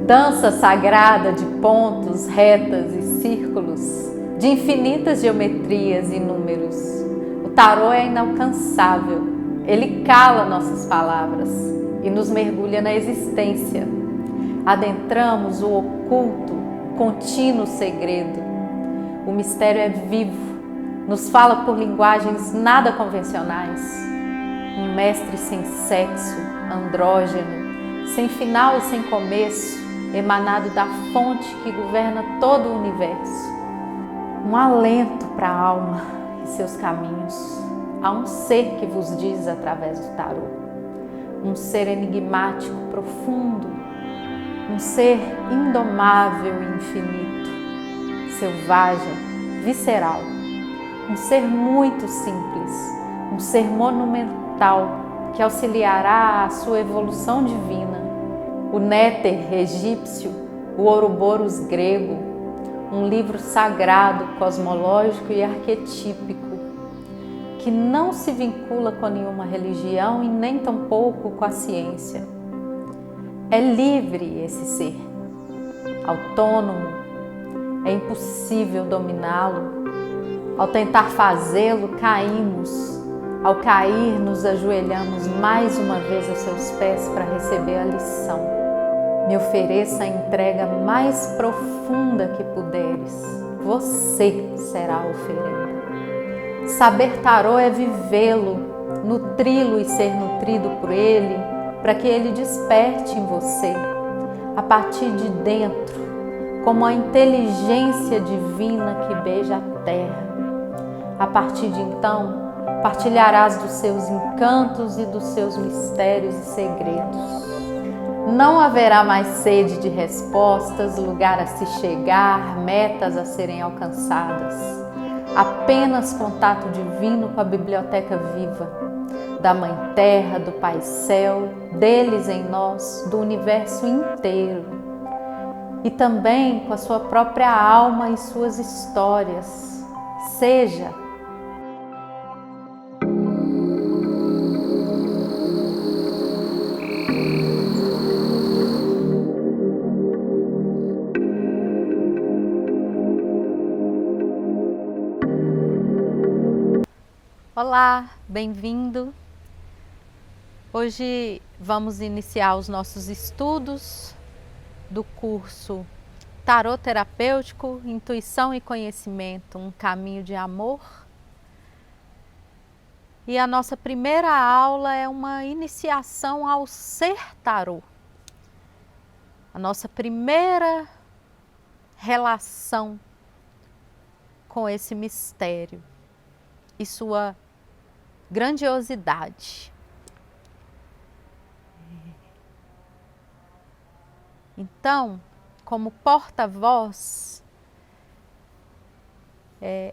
dança sagrada de pontos, retas e círculos, de infinitas geometrias e números. O tarô é inalcançável, ele cala nossas palavras e nos mergulha na existência. Adentramos o oculto, contínuo segredo. O mistério é vivo, nos fala por linguagens nada convencionais. Um mestre sem sexo, andrógeno, sem final e sem começo, emanado da fonte que governa todo o universo. Um alento para a alma e seus caminhos. Há um ser que vos diz através do tarô. Um ser enigmático, profundo. Um ser indomável e infinito. Selvagem, visceral. Um ser muito simples. Um ser monumental que auxiliará a sua evolução divina. O Néter egípcio, o Ouroboros grego, um livro sagrado, cosmológico e arquetípico, que não se vincula com nenhuma religião e nem tampouco com a ciência. É livre esse ser, autônomo, é impossível dominá-lo. Ao tentar fazê-lo, caímos. Ao cair, nos ajoelhamos mais uma vez aos seus pés para receber a lição. Me ofereça a entrega mais profunda que puderes. Você será a oferenda. Saber tarô é vivê-lo, nutri-lo e ser nutrido por ele, para que ele desperte em você, a partir de dentro, como a inteligência divina que beija a terra. A partir de então, partilharás dos seus encantos e dos seus mistérios e segredos. Não haverá mais sede de respostas, lugar a se chegar, metas a serem alcançadas. Apenas contato divino com a biblioteca viva, da Mãe Terra, do Pai Céu, deles em nós, do universo inteiro. E também com a sua própria alma e suas histórias. Seja Olá, bem-vindo! Hoje vamos iniciar os nossos estudos do curso Tarô Terapêutico, Intuição e Conhecimento, um caminho de amor. E a nossa primeira aula é uma iniciação ao ser tarô. A nossa primeira relação com esse mistério e sua grandiosidade. Então, como porta-voz,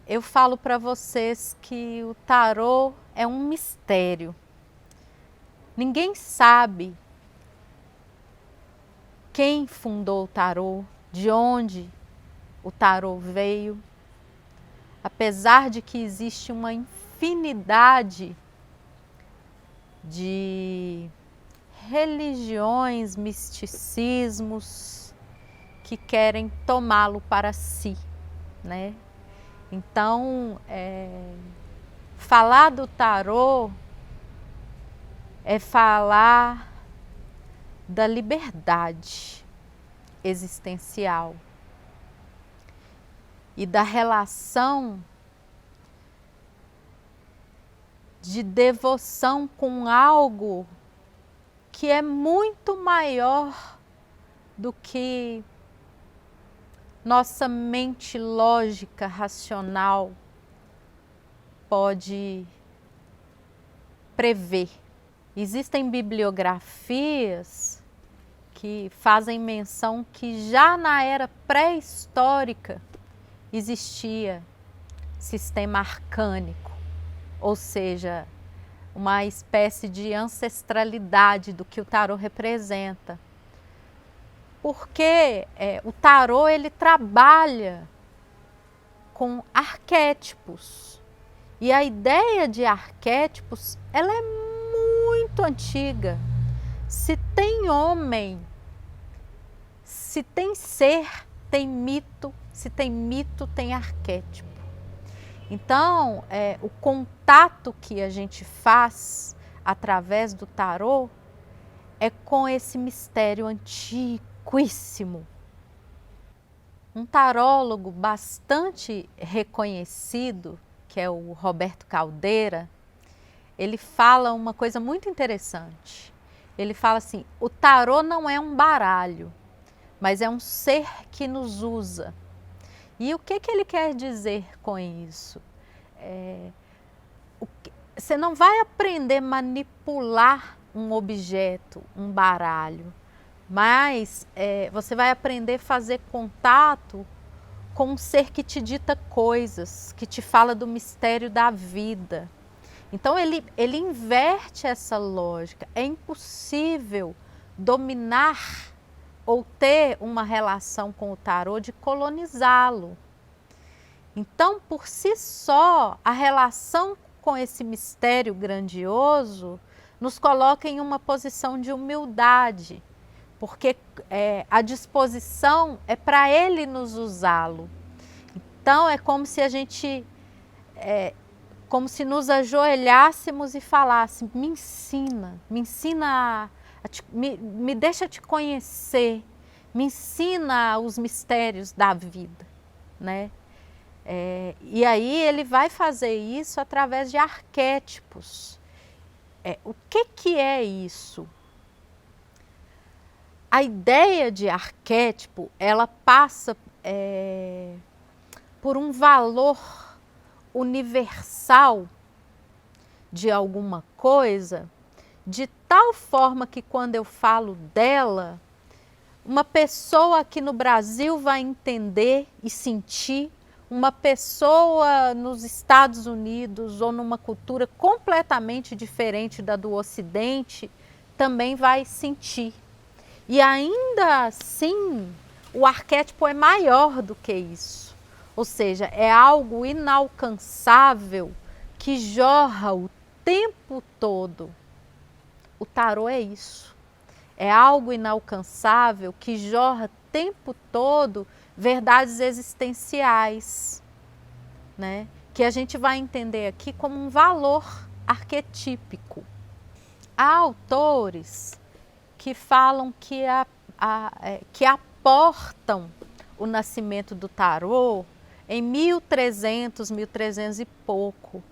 eu falo para vocês que o tarô é um mistério. Ninguém sabe quem fundou o tarô, de onde o tarô veio, apesar de que existe uma infinidade de religiões, misticismos que querem tomá-lo para si, né? Então, falar do tarô é falar da liberdade existencial e da relação de devoção com algo que é muito maior do que nossa mente lógica, racional pode prever. Existem bibliografias que fazem menção que já na era pré-histórica existia sistema arcânico, ou seja, uma espécie de ancestralidade do que o tarô representa. Porque o tarô ele trabalha com arquétipos. E a ideia de arquétipos ela é muito antiga. Se tem homem se tem ser, tem mito, se tem mito, tem arquétipo. Então, o contato que a gente faz através do tarô é com esse mistério antiquíssimo. Um tarólogo bastante reconhecido, que é o Roberto Caldeira, ele fala uma coisa muito interessante. Ele fala assim: o tarô não é um baralho, mas é um ser que nos usa. E o que ele quer dizer com isso? Você não vai aprender a manipular um objeto, um baralho, mas você vai aprender a fazer contato com um ser que te dita coisas, que te fala do mistério da vida. Então ele inverte essa lógica. É impossível dominar ou ter uma relação com o tarô de colonizá-lo. Então, por si só, a relação com esse mistério grandioso nos coloca em uma posição de humildade, porque a disposição é para ele nos usá-lo. Então, é como se a gente, como se nos ajoelhássemos e falasse: me ensina, me deixa te conhecer, me ensina os mistérios da vida, né? E aí ele vai fazer isso através de arquétipos. O que é isso? A ideia de arquétipo, ela passa por um valor universal de alguma coisa, de tal forma que quando eu falo dela, uma pessoa aqui no Brasil vai entender e sentir, uma pessoa nos Estados Unidos ou numa cultura completamente diferente da do Ocidente também vai sentir. E ainda assim, o arquétipo é maior do que isso. Ou seja, é algo inalcançável que jorra o tempo todo. O tarô é isso. É algo inalcançável que jorra o tempo todo verdades existenciais, né? Que a gente vai entender aqui como um valor arquetípico. Há autores que falam que aportam o nascimento do tarô em 1300, 1300 e pouco.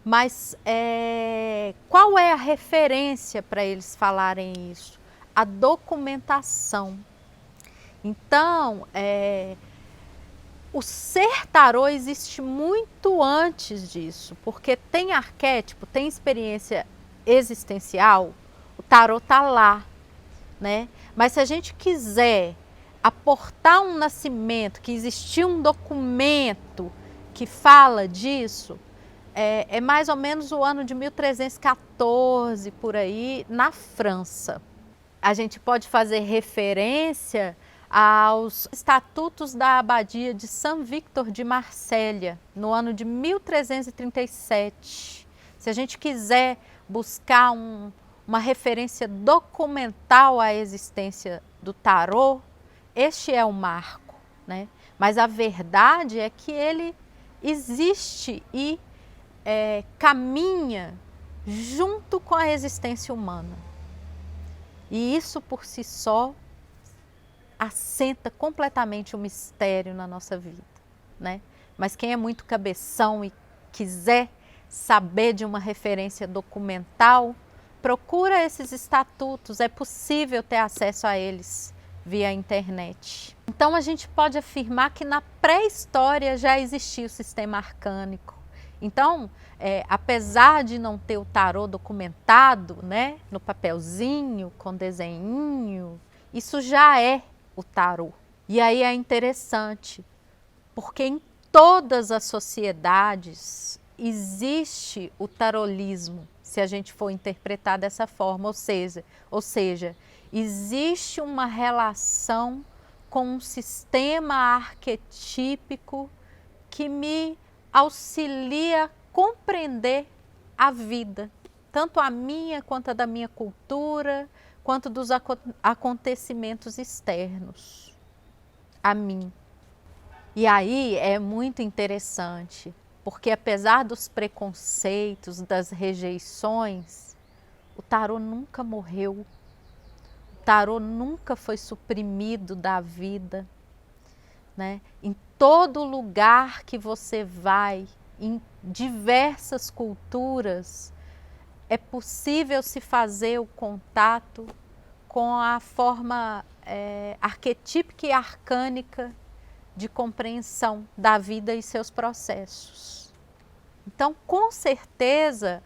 Mas qual é a referência para eles falarem isso? A documentação. Então, o ser tarô existe muito antes disso, porque tem arquétipo, tem experiência existencial, o tarô está lá, né? Mas se a gente quiser aportar um nascimento, que existiu um documento que fala disso, é mais ou menos o ano de 1314, por aí, na França. A gente pode fazer referência aos estatutos da abadia de Saint-Victor de Marsella, no ano de 1337. Se a gente quiser buscar uma referência documental à existência do tarô, este é o marco, né? Mas a verdade é que ele existe e caminha junto com a existência humana. E isso por si só assenta completamente o mistério na nossa vida, né? Mas quem é muito cabeção e quiser saber de uma referência documental, procura esses estatutos, é possível ter acesso a eles via internet. Então a gente pode afirmar que na pré-história já existia o sistema arcânico. Então, apesar de não ter o tarô documentado, né, no papelzinho, com desenhinho, isso já é o tarô. E aí é interessante, porque em todas as sociedades existe o tarolismo, se a gente for interpretar dessa forma, ou seja, existe uma relação com um sistema arquetípico que me auxilia a compreender a vida, tanto a minha quanto a da minha cultura, quanto dos acontecimentos externos. a mim. E aí é muito interessante, porque apesar dos preconceitos, das rejeições, o tarô nunca morreu, o tarô nunca foi suprimido da vida, né? Em todo lugar que você vai, em diversas culturas, é possível se fazer o contato com a forma arquetípica e arcânica de compreensão da vida e seus processos. Então, com certeza,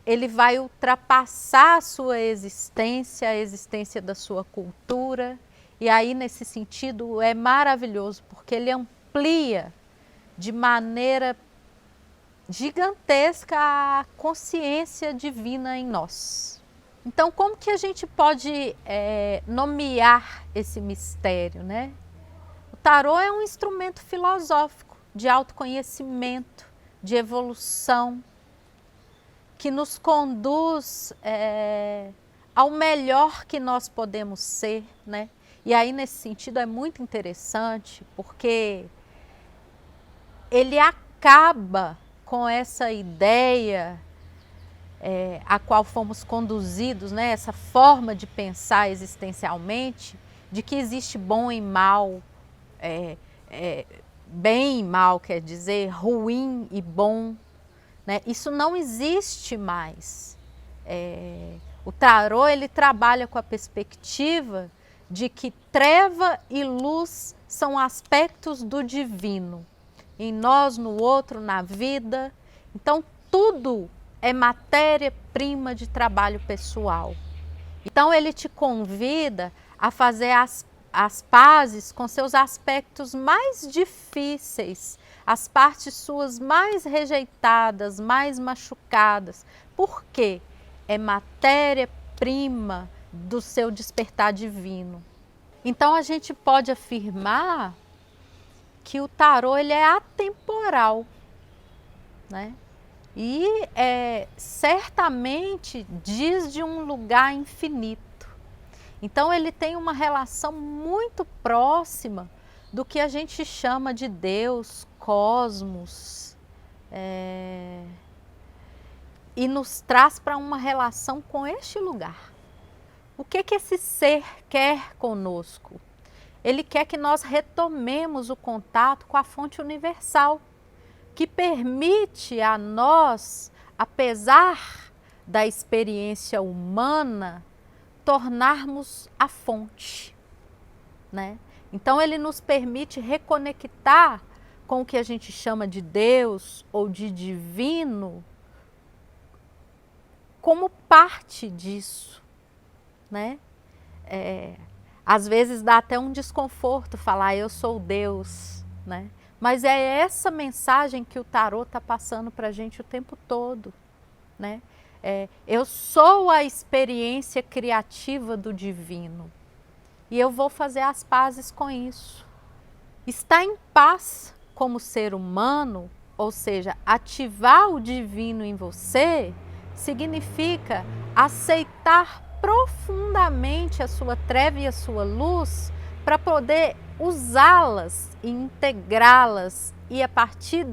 ele vai ultrapassar a sua existência, a existência da sua cultura, e aí, nesse sentido, é maravilhoso, porque ele amplia de maneira gigantesca a consciência divina em nós. Então, como que a gente pode nomear esse mistério, né? O tarô é um instrumento filosófico de autoconhecimento, de evolução, que nos conduz ao melhor que nós podemos ser, né? E aí, nesse sentido, é muito interessante, porque ele acaba com essa ideia a qual fomos conduzidos, né? Essa forma de pensar existencialmente, de que existe bom e mal, bem e mal, quer dizer, ruim e bom, né? Isso não existe mais. O tarô, ele trabalha com a perspectiva de que treva e luz são aspectos do divino, em nós, no outro, na vida. Então, tudo é matéria-prima de trabalho pessoal. Então, ele te convida a fazer as pazes com seus aspectos mais difíceis, as partes suas mais rejeitadas, mais machucadas. Por quê? É matéria-prima do seu despertar divino. Então, a gente pode afirmar que o tarô, ele é atemporal, né? E certamente diz de um lugar infinito. Então, ele tem uma relação muito próxima do que a gente chama de Deus, cosmos, e nos traz para uma relação com este lugar. O que esse ser quer conosco? Ele quer que nós retomemos o contato com a fonte universal, que permite a nós, apesar da experiência humana, tornarmos a fonte, né? Então, ele nos permite reconectar com o que a gente chama de Deus ou de divino como parte disso, né? Às vezes dá até um desconforto falar eu sou Deus, né? Mas é essa mensagem que o tarô está passando para a gente o tempo todo, né? Eu sou a experiência criativa do divino e eu vou fazer as pazes com isso. Estar em paz como ser humano, ou seja, ativar o divino em você, significa aceitar profundamente a sua treva e a sua luz para poder usá-las e integrá-las e a partir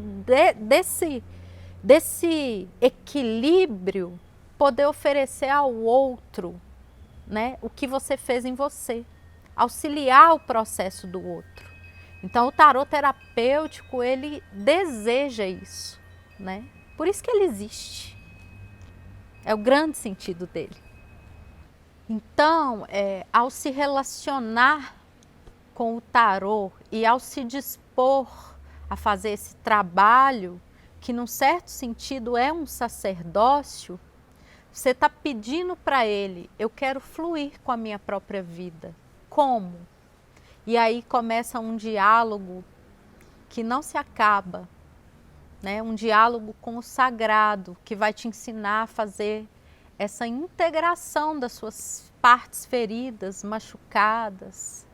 desse equilíbrio poder oferecer ao outro, né, o que você fez em você, auxiliar o processo do outro. Então, o tarô terapêutico, ele deseja isso, né? Por isso que ele existe. É o grande sentido dele. Então, ao se relacionar com o tarô e ao se dispor a fazer esse trabalho, que num certo sentido é um sacerdócio, você está pedindo para ele, eu quero fluir com a minha própria vida. Como? E aí começa um diálogo que não se acaba, né? Um diálogo com o sagrado, que vai te ensinar a fazer essa integração das suas partes feridas, machucadas,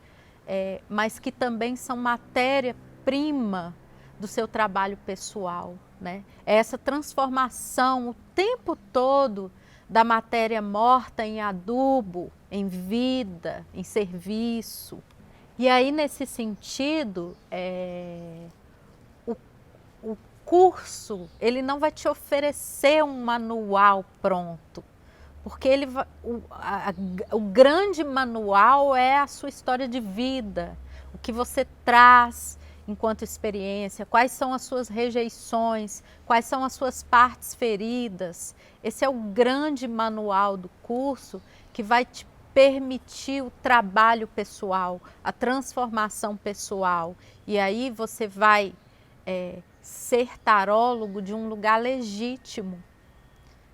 mas que também são matéria-prima do seu trabalho pessoal, né? É essa transformação o tempo todo da matéria morta em adubo, em vida, em serviço, E aí, nesse sentido, o curso, ele não vai te oferecer um manual pronto, porque o grande manual é a sua história de vida, o que você traz enquanto experiência, quais são as suas rejeições, quais são as suas partes feridas. Esse é o grande manual do curso que vai te permitir o trabalho pessoal, a transformação pessoal. E aí você vai ser tarólogo de um lugar legítimo.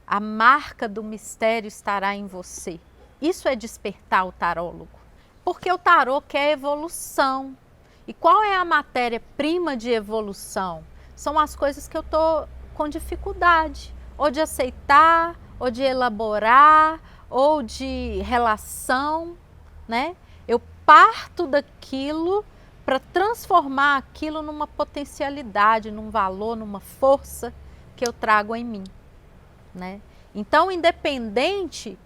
A marca do mistério estará em você. Isso é despertar o tarólogo. Porque o tarô quer evolução. E qual é a matéria-prima de evolução? São as coisas que eu estou com dificuldade, ou de aceitar, ou de elaborar, ou de relação, né? Eu parto daquilo para transformar aquilo numa potencialidade, num valor, numa força que eu trago em mim, né? Então, independente,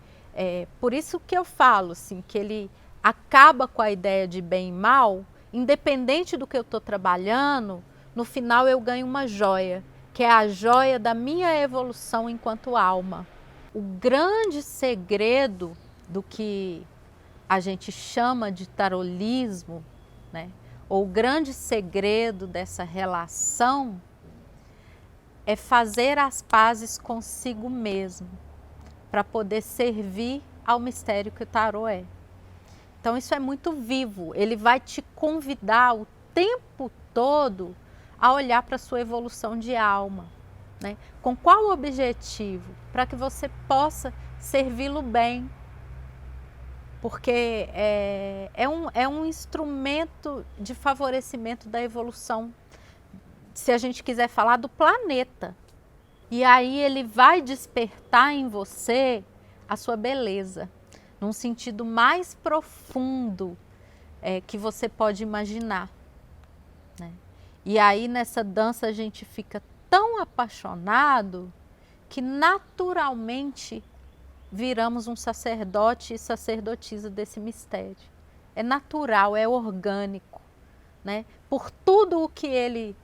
por isso que eu falo assim, que ele acaba com a ideia de bem e mal. Independente do que eu estou trabalhando, no final eu ganho uma joia, que é a joia da minha evolução enquanto alma. O grande segredo do que a gente chama de tarolismo, né? Ou o grande segredo dessa relação é fazer as pazes consigo mesmo, para poder servir ao mistério que o tarô é. Então isso é muito vivo, ele vai te convidar o tempo todo a olhar para a sua evolução de alma, né? Com qual objetivo? Para que você possa servi-lo bem, porque é um instrumento de favorecimento da evolução, se a gente quiser falar do planeta. E aí ele vai despertar em você a sua beleza, num sentido mais profundo que você pode imaginar, né? E aí nessa dança a gente fica tão apaixonado que naturalmente viramos um sacerdote e sacerdotisa desse mistério. É natural, é orgânico, né? Por tudo o que ele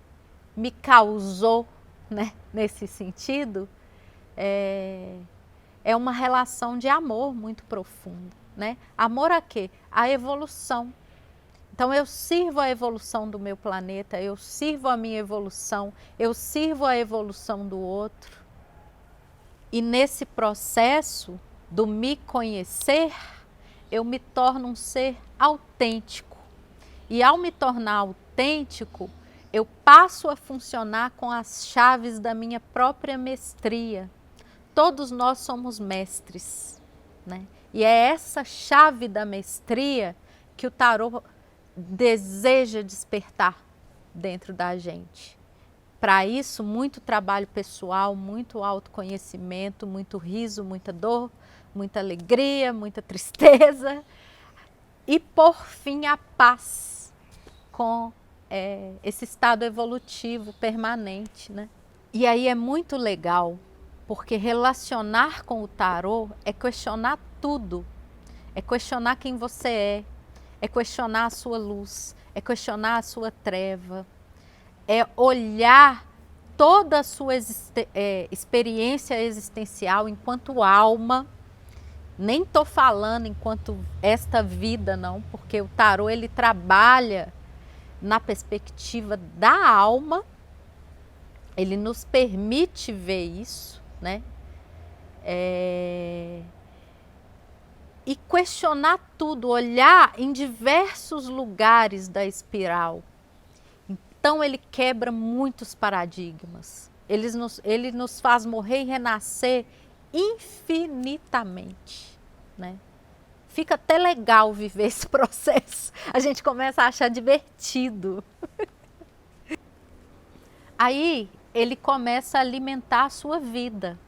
me causou, né? Nesse sentido, é uma relação de amor muito profunda, né? Amor a quê? A evolução. Então eu sirvo a evolução do meu planeta, eu sirvo a minha evolução, eu sirvo a evolução do outro. E nesse processo do me conhecer, eu me torno um ser autêntico. E ao me tornar autêntico, eu passo a funcionar com as chaves da minha própria mestria. Todos nós somos mestres, né? E é essa chave da mestria que o tarô deseja despertar dentro da gente. Para isso, muito trabalho pessoal, muito autoconhecimento, muito riso, muita dor, muita alegria, muita tristeza e, por fim, a paz com esse estado evolutivo permanente, né? E aí é muito legal, porque relacionar com o tarô é questionar tudo, é questionar quem você é questionar a sua luz, é questionar a sua treva, é olhar toda a sua experiência existencial enquanto alma. Nem estou falando enquanto esta vida não, porque o tarô ele trabalha na perspectiva da alma, ele nos permite ver isso, né? E questionar tudo, olhar em diversos lugares da espiral. Então ele quebra muitos paradigmas, ele nos faz morrer e renascer infinitamente, né? Fica até legal viver esse processo, a gente começa a achar divertido. Aí ele começa a alimentar a sua vida,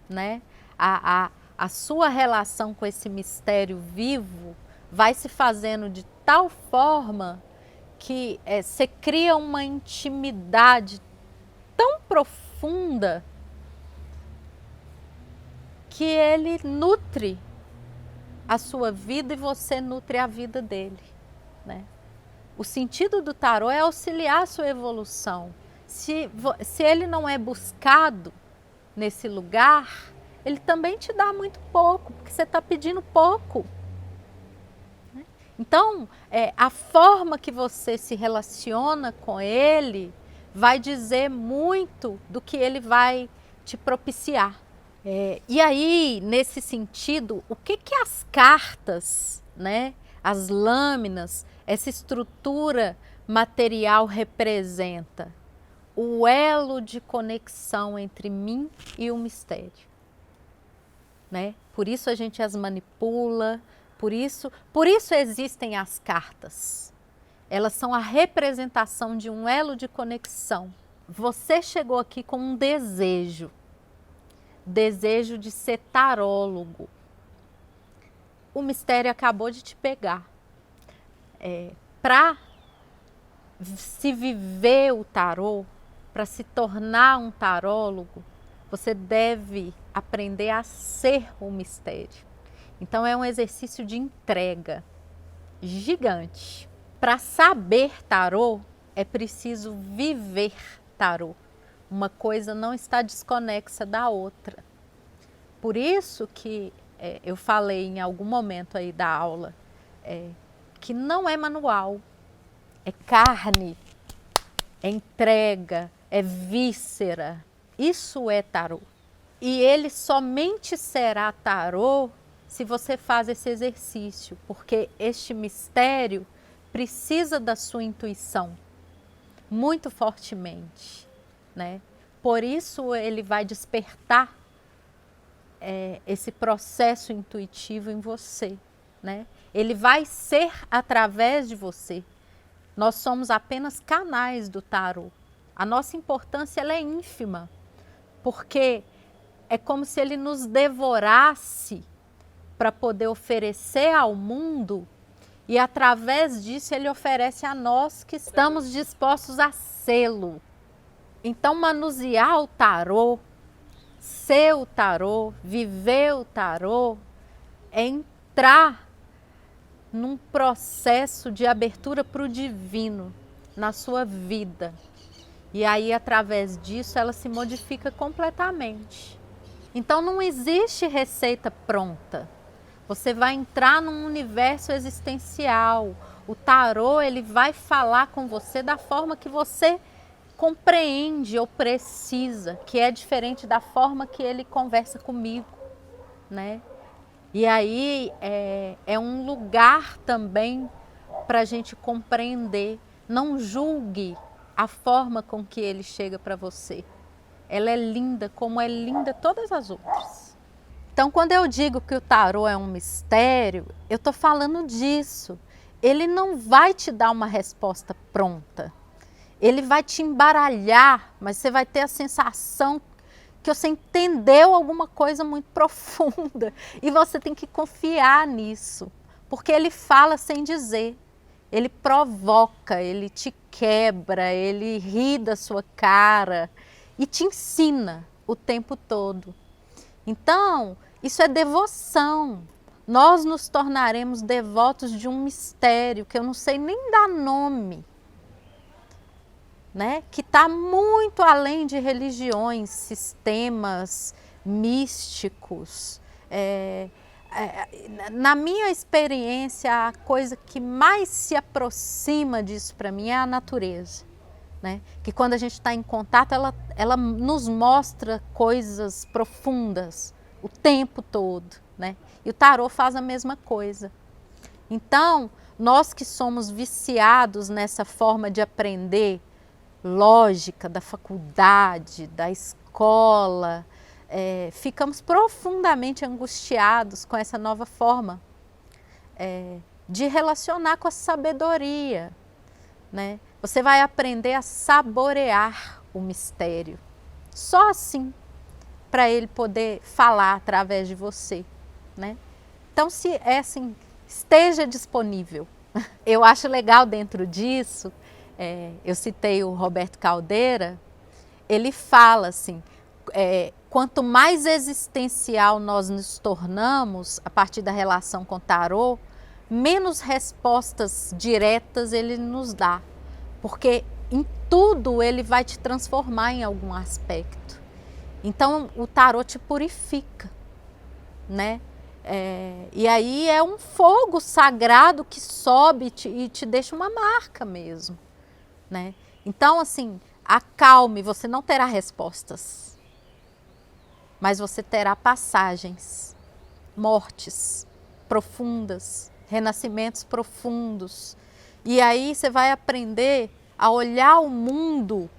né? A sua relação com esse mistério vivo vai se fazendo de tal forma que você cria uma intimidade tão profunda que ele nutre a sua vida e você nutre a vida dele, né? O sentido do tarô é auxiliar a sua evolução. Se ele não é buscado nesse lugar, ele também te dá muito pouco, porque você está pedindo pouco. Então, a forma que você se relaciona com ele vai dizer muito do que ele vai te propiciar. E aí, nesse sentido, o que as cartas, né, as lâminas, essa estrutura material representa? O elo de conexão entre mim e o mistério, né? Por isso a gente as manipula, por isso existem as cartas. Elas são a representação de um elo de conexão. Você chegou aqui com um desejo de ser tarólogo. O mistério acabou de te pegar. Para se viver o tarô, para se tornar um tarólogo, você deve aprender a ser o mistério. Então é um exercício de entrega gigante. Para saber tarô, é preciso viver tarô. Uma coisa não está desconexa da outra. Por isso que eu falei em algum momento aí da aula que não é manual, é carne, é entrega, é víscera. Isso é tarô. E ele somente será tarô se você faz esse exercício, porque este mistério precisa da sua intuição muito fortemente, né? Por isso ele vai despertar esse processo intuitivo em você, né? Ele vai ser através de você. Nós somos apenas canais do tarô. A nossa importância ela é ínfima, porque é como se ele nos devorasse para poder oferecer ao mundo, e através disso ele oferece a nós que estamos dispostos a sê-lo. Então manusear o tarô, ser o tarô, viver o tarô, é entrar num processo de abertura para o divino na sua vida. E aí, através disso, ela se modifica completamente. Então, não existe receita pronta. Você vai entrar num universo existencial. O tarô, ele vai falar com você da forma que você compreende ou precisa, que é diferente da forma que ele conversa comigo, né? E aí é um lugar também para a gente compreender. Não julgue a forma com que ele chega para você. Ela é linda, como é linda todas as outras. Então, quando eu digo que o tarô é um mistério, eu estou falando disso. Ele não vai te dar uma resposta pronta. Ele vai te embaralhar, mas você vai ter a sensação que você entendeu alguma coisa muito profunda. E você tem que confiar nisso, porque ele fala sem dizer. Ele provoca, ele te quebra, ele ri da sua cara e te ensina o tempo todo. Então, isso é devoção. Nós nos tornaremos devotos de um mistério que eu não sei nem dar nome, né? Que está muito além de religiões, sistemas místicos. Na minha experiência, a coisa que mais se aproxima disso para mim é a natureza, né? Que quando a gente está em contato, ela nos mostra coisas profundas o tempo todo, né? E o tarô faz a mesma coisa. Então, nós que somos viciados nessa forma de aprender lógica da faculdade, da escola, ficamos profundamente angustiados com essa nova forma de relacionar com a sabedoria, né? Você vai aprender a saborear o mistério, só assim, para ele poder falar através de você, né? Então, se é assim, esteja disponível. Eu acho legal dentro disso, eu citei o Roberto Caldeira, ele fala assim, quanto mais existencial nós nos tornamos a partir da relação com o tarô, menos respostas diretas ele nos dá, porque em tudo ele vai te transformar em algum aspecto. Então o tarô te purifica, né? E aí é um fogo sagrado que sobe e te deixa uma marca mesmo, né? Então, assim, acalme, você não terá respostas, mas você terá passagens, mortes profundas, renascimentos profundos. E aí você vai aprender a olhar o mundo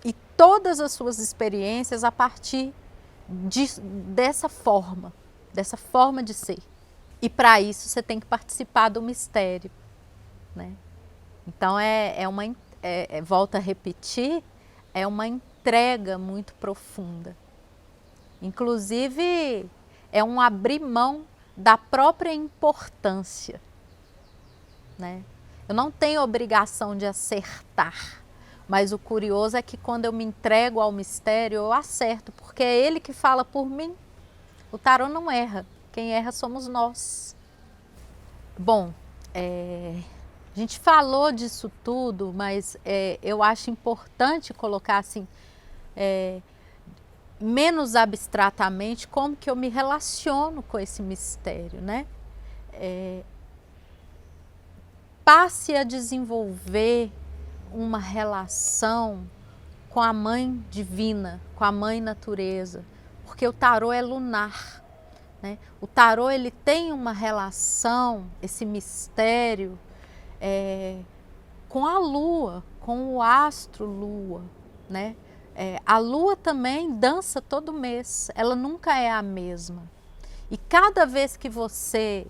e todas as suas experiências a partir dessa forma de ser. E para isso você tem que participar do mistério, né? Então volto a repetir, é uma entrega muito profunda. Inclusive é um abrir mão da própria importância, né? Eu não tenho obrigação de acertar, mas o curioso é que quando eu me entrego ao mistério, eu acerto, porque é ele que fala por mim. O tarô não erra, quem erra somos nós. Bom, a gente falou disso tudo, mas eu acho importante colocar assim, menos abstratamente, como que eu me relaciono com esse mistério, né? Passe a desenvolver uma relação com a mãe divina, com a mãe natureza, porque o tarô é lunar, né? O tarô ele tem uma relação, esse mistério, com a lua, com o astro lua, né? A lua também dança todo mês, ela nunca é a mesma. E cada vez que você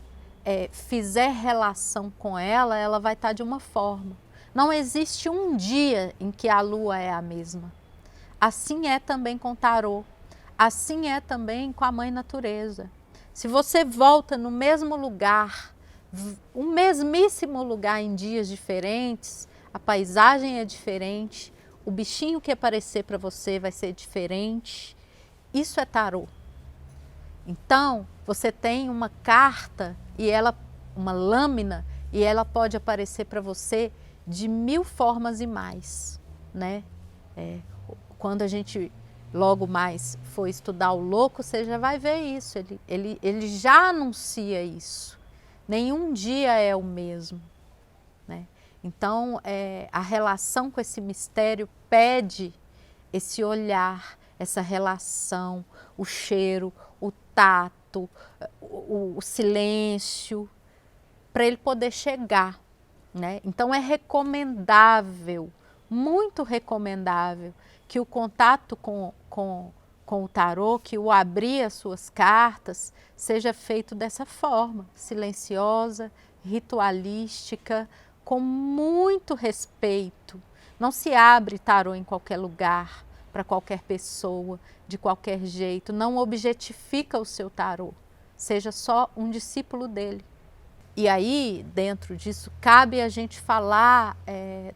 fizer relação com ela, ela vai estar de uma forma. Não existe um dia em que a lua é a mesma. Assim é também com o tarô, assim é também com a mãe natureza. Se você volta no mesmo lugar, o mesmíssimo lugar em dias diferentes, a paisagem é diferente, o bichinho que aparecer para você vai ser diferente. Isso é tarô. Então, você tem uma carta uma lâmina, e ela pode aparecer para você de 1000 formas e mais, né? Quando a gente logo mais for estudar o louco, você já vai ver isso. Ele já anuncia isso. Nenhum dia é o mesmo, né? Então, a relação com esse mistério pede esse olhar, essa relação, o cheiro, o tato, o silêncio, para ele poder chegar, né? Então é recomendável, muito recomendável, que o contato com o tarô, que o abrir as suas cartas, seja feito dessa forma, silenciosa, ritualística, com muito respeito. Não se abre tarô em qualquer lugar, para qualquer pessoa, de qualquer jeito. Não objetifica o seu tarô. Seja só um discípulo dele. E aí, dentro disso, cabe a gente falar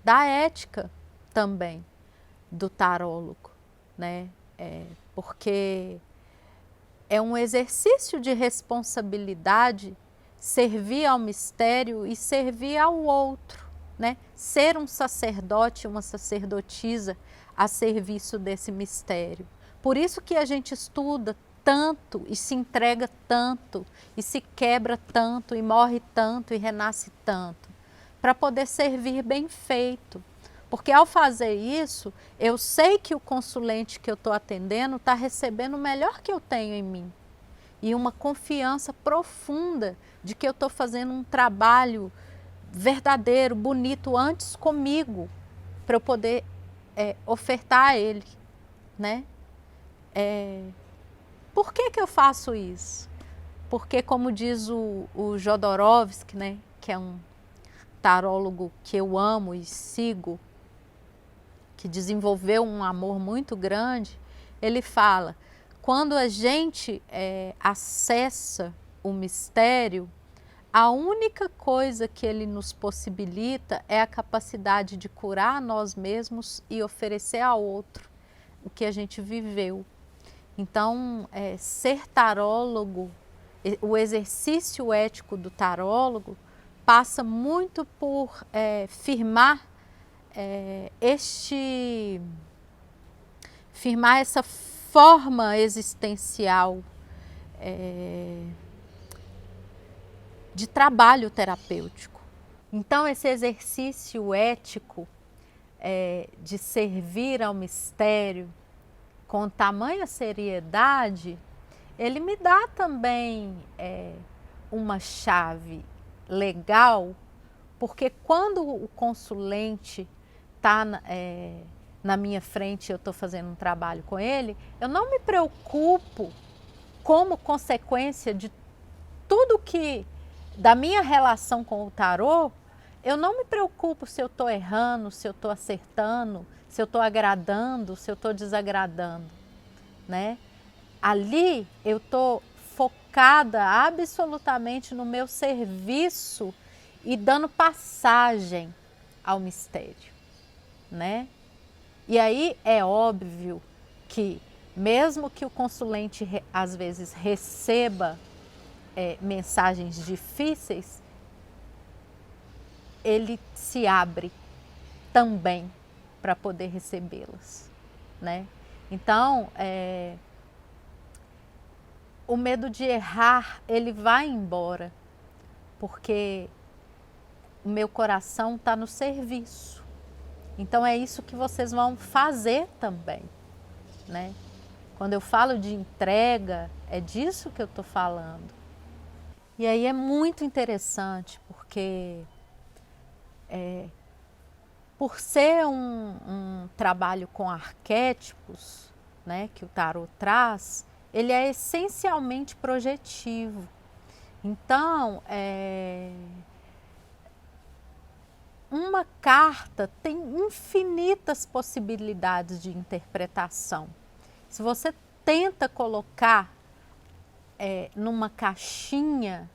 da ética também do tarólogo, né? Porque é um exercício de responsabilidade servir ao mistério e servir ao outro, né? Ser um sacerdote, uma sacerdotisa a serviço desse mistério. Por isso que a gente estuda tanto e se entrega tanto e se quebra tanto e morre tanto e renasce tanto, para poder servir bem feito. Porque ao fazer isso, eu sei que o consulente que eu estou atendendo está recebendo o melhor que eu tenho em mim. E uma confiança profunda de que eu estou fazendo um trabalho verdadeiro, bonito, antes comigo, para eu poder ofertar a ele, né? Por que eu faço isso? Porque, como diz o Jodorowsky, né, que é um tarólogo que eu amo e sigo, que desenvolveu um amor muito grande, ele fala, quando a gente acessa o mistério, a única coisa que ele nos possibilita é a capacidade de curar a nós mesmos e oferecer ao outro o que a gente viveu. Então, ser tarólogo, o exercício ético do tarólogo passa muito por firmar essa forma existencial de trabalho terapêutico. Então, esse exercício ético de servir ao mistério com tamanha seriedade, ele me dá também uma chave legal, porque quando o consulente está na minha frente e eu estou fazendo um trabalho com ele, eu não me preocupo como consequência de tudo que, da minha relação com o tarô, eu não me preocupo se eu estou errando, se eu estou acertando, se eu estou agradando, se eu estou desagradando, né? Ali eu estou focada absolutamente no meu serviço e dando passagem ao mistério, né? E aí é óbvio que, mesmo que o consulente às vezes receba mensagens difíceis, ele se abre também para poder recebê-las, né? Então, o medo de errar, ele vai embora, porque o meu coração está no serviço. Então, é isso que vocês vão fazer também, né? Quando eu falo de entrega, é disso que eu estou falando. E aí é muito interessante, porque por ser um trabalho com arquétipos, né, que o tarô traz, ele é essencialmente projetivo. Então, uma carta tem infinitas possibilidades de interpretação. Se você tenta colocar numa caixinha,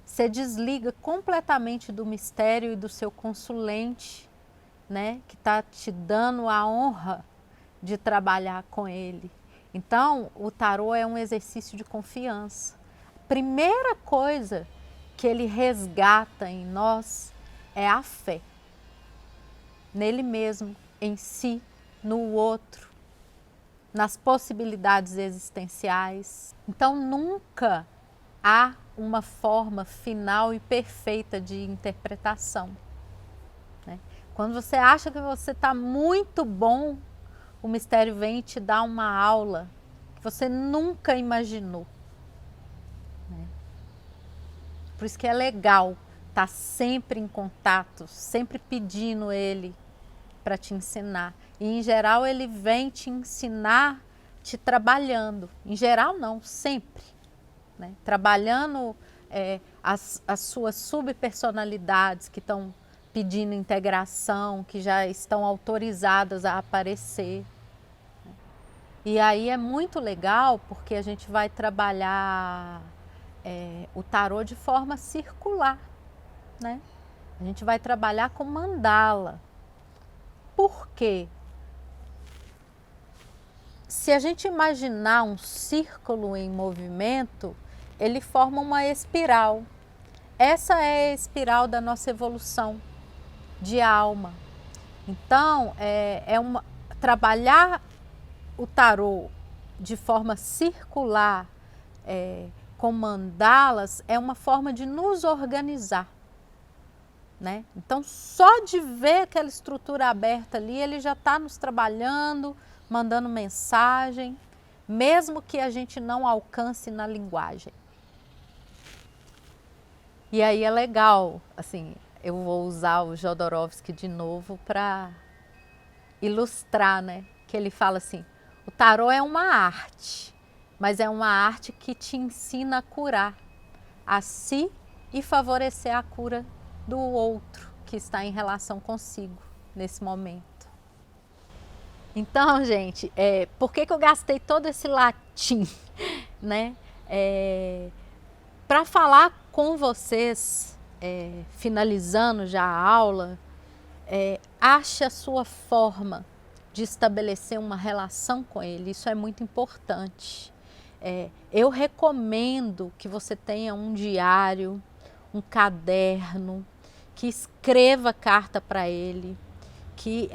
você desliga completamente do mistério e do seu consulente, né, que está te dando a honra de trabalhar com ele. Então, o tarô é um exercício de confiança. A primeira coisa que ele resgata em nós é a fé. Nele mesmo, em si, no outro, nas possibilidades existenciais. Então, nunca há uma forma final e perfeita de interpretação, né? Quando você acha que você está muito bom, o mistério vem e te dá uma aula que você nunca imaginou, né? Por isso que é legal estar sempre em contato, sempre pedindo ele para te ensinar. E, em geral, ele vem te ensinar te trabalhando. Em geral, não, sempre, né? Trabalhando as suas subpersonalidades que estão pedindo integração, que já estão autorizadas a aparecer. E aí é muito legal, porque a gente vai trabalhar o tarô de forma circular, né? A gente vai trabalhar com mandala. Por quê? Se a gente imaginar um círculo em movimento, ele forma uma espiral. Essa é a espiral da nossa evolução de alma. Então, trabalhar o tarô de forma circular, com mandalas, é uma forma de nos organizar, né? Então, só de ver aquela estrutura aberta ali, ele já está nos trabalhando, mandando mensagem, mesmo que a gente não alcance na linguagem. E aí é legal, assim, eu vou usar o Jodorowsky de novo para ilustrar, né? Que ele fala assim, o tarô é uma arte, mas é uma arte que te ensina a curar a si e favorecer a cura do outro que está em relação consigo nesse momento. Então, gente, por que eu gastei todo esse latim, né? Para falar com vocês, finalizando já a aula, ache a sua forma de estabelecer uma relação com ele. Isso é muito importante. Eu recomendo que você tenha um diário, um caderno, que escreva carta para ele, que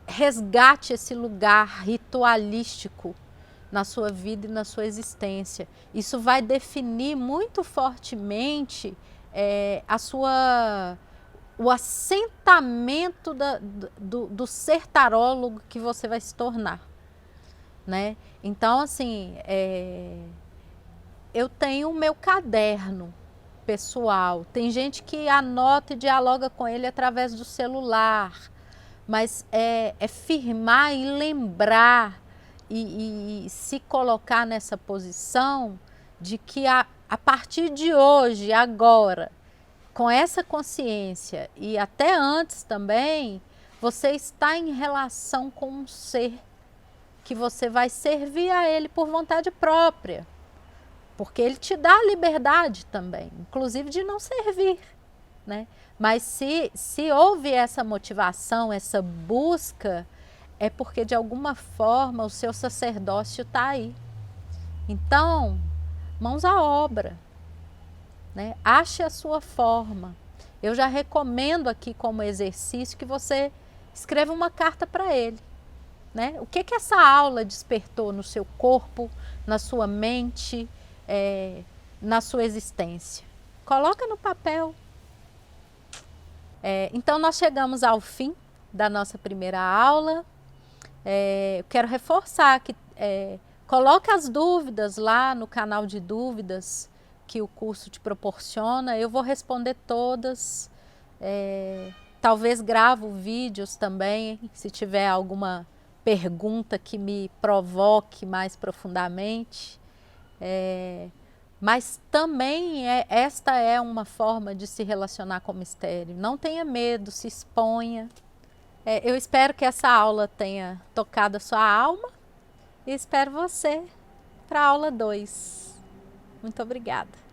resgate esse lugar ritualístico na sua vida e na sua existência. Isso vai definir muito fortemente o assentamento do ser tarólogo que você vai se tornar, né? Então, assim, eu tenho o meu caderno pessoal. Tem gente que anota e dialoga com ele através do celular, mas é firmar e lembrar e se colocar nessa posição de que a partir de hoje, agora, com essa consciência e até antes também, você está em relação com um ser que você vai servir a ele por vontade própria, porque ele te dá a liberdade também, inclusive de não servir, né? Mas se houve essa motivação, essa busca, é porque de alguma forma o seu sacerdócio está aí. Então, mãos à obra, né? Ache a sua forma. Eu já recomendo aqui como exercício que você escreva uma carta para ele, né? O que essa aula despertou no seu corpo, na sua mente, na sua existência? Coloca no papel. Então nós chegamos ao fim da nossa primeira aula. Eu quero reforçar que coloque as dúvidas lá no canal de dúvidas que o curso te proporciona. Eu vou responder todas. Talvez gravo vídeos também, se tiver alguma pergunta que me provoque mais profundamente. Mas também esta é uma forma de se relacionar com o mistério. Não tenha medo, se exponha. Eu espero que essa aula tenha tocado a sua alma e espero você para a aula 2. Muito obrigada.